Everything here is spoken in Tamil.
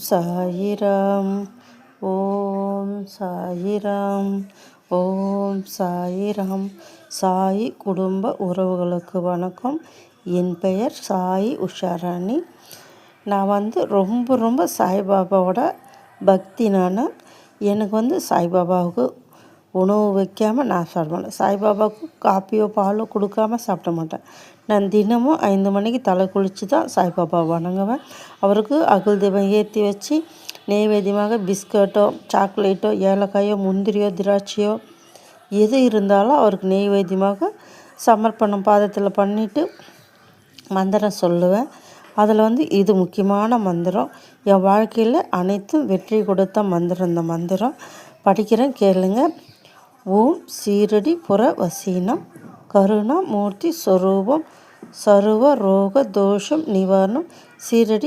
சாயிராம். ஓம் சாயிராம். ஓம் சாயிராம். சாயி குடும்ப உறவுகளுக்கு வணக்கம். என் பெயர் சாயி உஷாராணி. நான் ரொம்ப சாய்பாபாவோட பக்தி. எனக்கு சாய்பாபாவுக்கு உணவு வைக்காமல் நான் சாப்பிட மாட்டேன். சாய்பாபாவுக்கு காப்பியோ பாலோ கொடுக்காம சாப்பிட மாட்டேன். நான் தினமும் 5 மணிக்கு தலை குளித்து தான் சாய்பாபா வணங்குவேன். அவருக்கு அகல் தீபம் ஏற்றி வச்சு நெய்வேத்தியமாக பிஸ்கட்டோ சாக்லேட்டோ ஏலக்காயோ முந்திரியோ திராட்சையோ எது இருந்தாலும் அவருக்கு நெய்வேத்தியமாக சமர்ப்பணம் பாதத்தில் பண்ணிவிட்டு மந்திரம் சொல்லுவேன். அதில் இது முக்கியமான மந்திரம். என் வாழ்க்கையில் அனைத்தும் வெற்றி கொடுத்த மந்திரம். இந்த மந்திரம் படிக்கிறேன், கேளுங்க. ஓம் சீரடி புற வசீனம் கருணா மூர்த்தி ஸ்வரூபம் சர்வ ரோக தோஷம் நிவாரணம் சீரடி